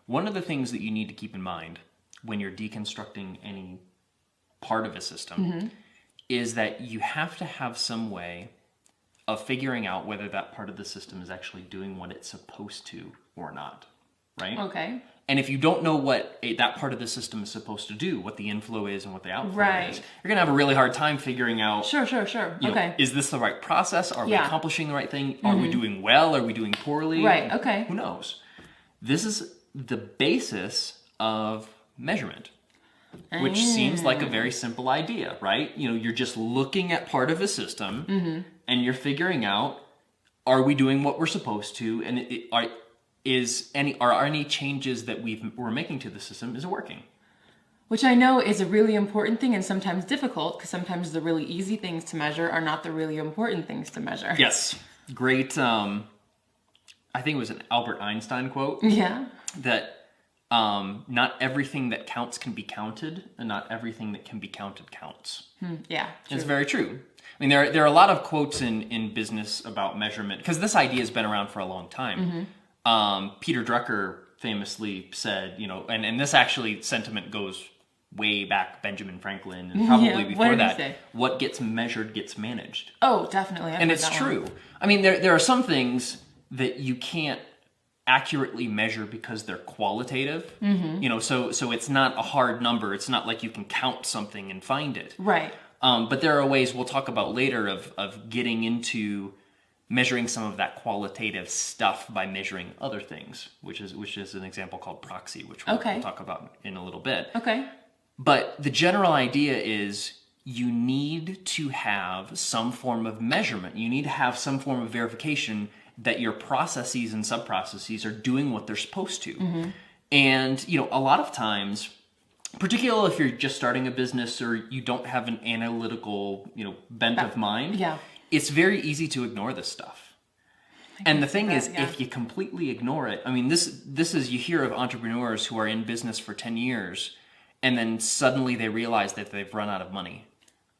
one of the things that you need to keep in mind when you're deconstructing any part of a system is that you have to have some way of figuring out whether that part of the system is actually doing what it's supposed to or not, right? Okay. And if you don't know what that part of the system is supposed to do, what the inflow is and what the outflow is, you're going to have a really hard time figuring out, Sure. you know, is this the right process? Are we accomplishing the right thing? Are we doing well? Are we doing poorly? Right, okay. Who knows? This is the basis of measurement, which seems like a very simple idea, right? You know, you're just looking at part of a system and you're figuring out, are we doing what we're supposed to? And are any changes that we're making to the system, is it working? Which I know is a really important thing and sometimes difficult, because sometimes the really easy things to measure are not the really important things to measure. Yes. Great, I think it was an Albert Einstein quote. Yeah. That not everything that counts can be counted, and not everything that can be counted counts. Yeah. True. It's very true. I mean, there are a lot of quotes in business about measurement, because this idea has been around for a long time. Peter Drucker famously said, you know, and this actually sentiment goes way back, Benjamin Franklin, and probably before that, what gets measured gets managed. Oh, definitely. And it's true. I mean, there are some things that you can't accurately measure because they're qualitative. You know, so it's not a hard number. It's not like you can count something and find it. Right. But there are ways we'll talk about later of getting into measuring some of that qualitative stuff by measuring other things, which is an example called proxy, which we'll talk about in a little bit. Okay. But the general idea is you need to have some form of measurement. You need to have some form of verification that your processes and sub-processes are doing what they're supposed to. And, you know, a lot of times, particularly if you're just starting a business or you don't have an analytical, you know, bent of mind, it's very easy to ignore this stuff. And the thing is, if you completely ignore it, I mean, this is, you hear of entrepreneurs who are in business for 10 years, and then suddenly they realize that they've run out of money.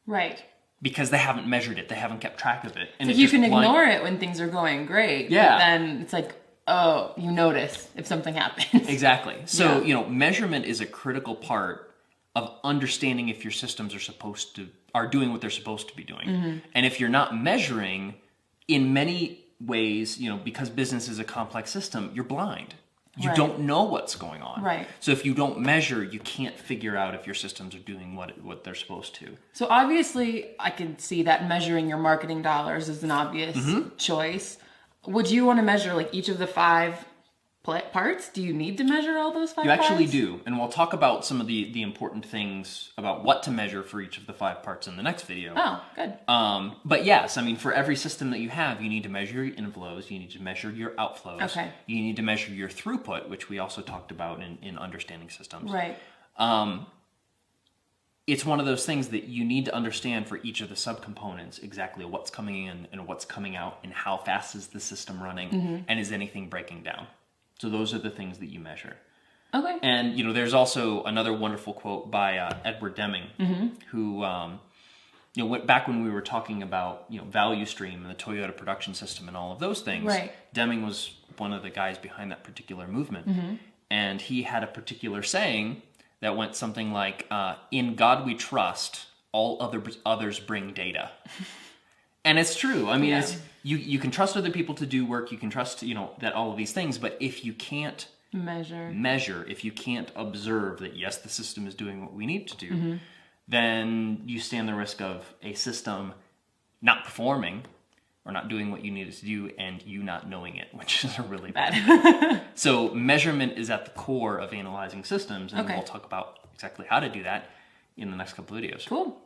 Right. Because they haven't measured it, they haven't kept track of it. And so you can ignore it when things are going great. Yeah. But then it's like, oh, you notice if something happens. Exactly. So, you know, measurement is a critical part of understanding if your systems are doing what they're supposed to be doing. And if you're not measuring, in many ways, you know, because business is a complex system, you're blind. You don't know what's going on. Right. So if you don't measure, you can't figure out if your systems are doing what they're supposed to. So obviously, I can see that measuring your marketing dollars is an obvious choice. Would you want to measure like each of the 5 parts? Do you need to measure all those 5 parts? You actually do. And we'll talk about some of the important things about what to measure for each of the 5 parts in the next video. Oh, good. But yes, I mean, for every system that you have, you need to measure your inflows, you need to measure your outflows. Okay. You need to measure your throughput, which we also talked about in understanding systems. Right. It's one of those things that you need to understand for each of the subcomponents exactly what's coming in and what's coming out, and how fast is the system running, and is anything breaking down. So those are the things that you measure. Okay. And, you know, there's also another wonderful quote by Edward Deming, who, you know, back when we were talking about, you know, value stream and the Toyota production system and all of those things, Deming was one of the guys behind that particular movement. And he had a particular saying that went something like, in God we trust, all others bring data. And it's true. I mean, it's you can trust other people to do work. You can trust, you know, that all of these things. But if you can't measure, if you can't observe that, yes, the system is doing what we need to do, then you stand the risk of a system not performing or not doing what you need it to do, and you not knowing it, which is a really bad thing. So measurement is at the core of analyzing systems, and we'll talk about exactly how to do that in the next couple videos. Cool.